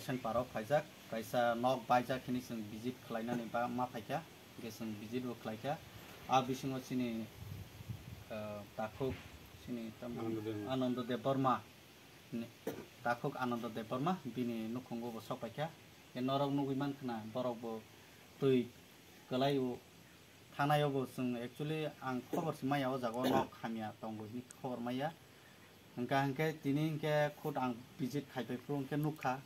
Sen parok faijak kaisa nok baijak kini sing visit khlainani ba ma faika ge sing visit bo khlaika a bisingo sini takuk sini Anandodev Burma takuk Anandodev Burma bini nukhungo bo sopaika e norok nugiman khna borok bo tui kalayu thanayo bo sing actually ang khobor simaya o jago nok khamia tongo ni khobor maya hangke tini hangke khud ang visit khaipai pro hangke nukha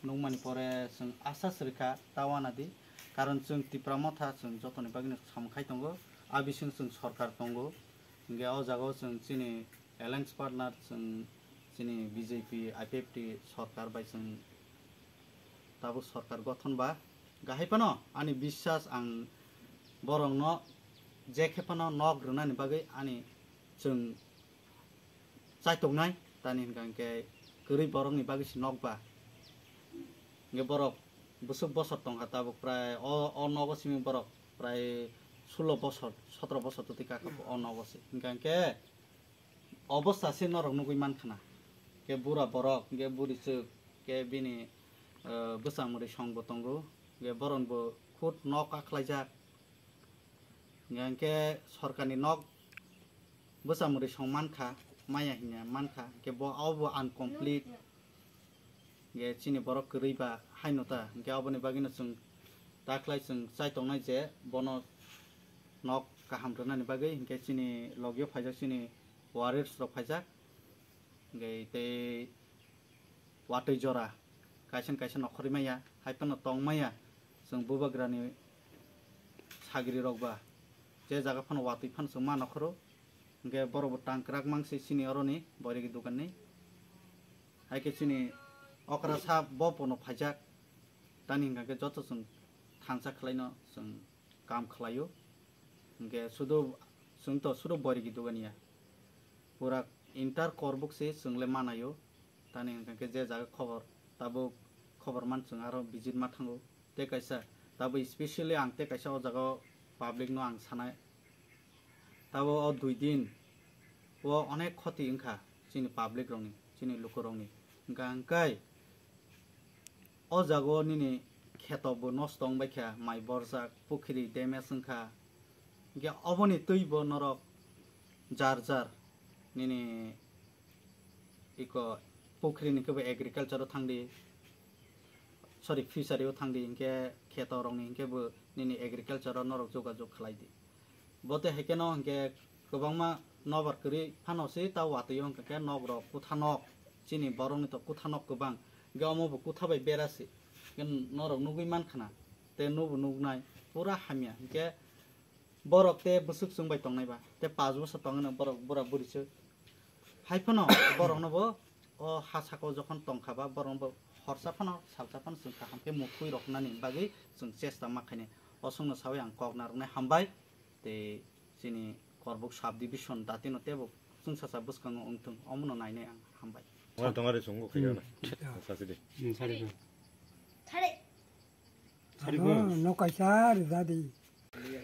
nungmani pore sing asa srika tawanadi karon sing tipramotha sing jotoni bagini samkhai tongo abising sing sarkar tongo nge o jago sing chini alliance partner sing chini BJP IPFT sarkar bai sing tabu sarkar gothon ba gahaipano ani biswas ang borongno jekhepano nok runani bagai ani sing chaitongnai tani hingke gori borongni bagai nok ba nge borok busuk bosor tong hata pray o nogosimi borok pray 16 bosor 17 bosor tutika o nogosi hingke obostha se norok nugui mankhana ke bura borok ge burisuk ke bini busamuri songbo tongo ge boron bo khut nok akhlaijak hingke sarkarni nok busamuri song mankha maya hinya mankha ke bo obo incomplete ge chini borok kriba hainota ge oboni bagino sung taklai sung chaitongnai je bono nok kaham rwnani bagai ge chini logyo phaijak chini warriors rok phaijak ge te watui jora kaisen nokhori maya haipano tongmaya sung bubagrani sagiri rokba je jaga phano watui phan sung ma nokhoro ge borok tangkrak mangsi chini oroni borigi dukanni haike chini okra sa bopono phajak tani hingke joto sung thansa khlaino sung kam khlaio hingke sudo borigi dugania pura inter korbuk se sungle manayo tani hingke je jaga khobor tabo khobor man sung aro visit ma thango te kaisa tabo especially ang te kaisa o jaga public no ang sanai tabo o 2 din o onek khoti ingkha chini public rongni chini lukorongni hingkai o jago nini khetobo nostong baikha mai borjak pukhri damage wngkha ge oboni tuibo norok jar nini iko pukhri ni kebe agriculture thangdi sorry fishery o thangdi hingke khetorongni hingke bo nini agriculture norok jogajog khlaidi bote hekeno hingke kobangma nobar kri phanosi ta watui hingke nogrok kuthanok chini borongni to kuthanok kobang gamo bo kuthabai berasi gen norok nugui mankhana te nubu nugnai pura hamia ke borok te busuk sungbai tongnai ba te 5 bosor tongna borok bura burisu haipano borok no bo o hasako jokhon tongkhaba borok bo horsa phano salsa phano sung kahamke mukhui roknani bagi sung chesta makhaine osungno sawi ang koknarnai hambai te chini korbuk sub division datino tebo sungsasa buskango ongtung omono nainai ang hambai 오늘 동아리 종국 그려라. 사실이. 차례.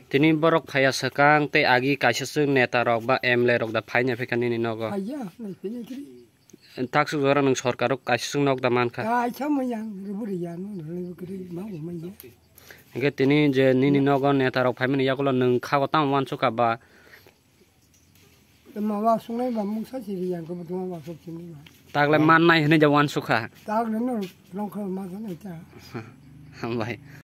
Tini borok phaya sakang te agi kaisa sung neta rok ba MLA rok da phaina phekani ni nogo. Taksu jora nang sarkarok kaisa sung nok da mankha. Ge tini je nini nogo neta rok phaimani yakulo nang khago tam wan chuka ba. Tagle man nai hene jawan sukha. Tagle no long kho ma sa na cha. Hambai.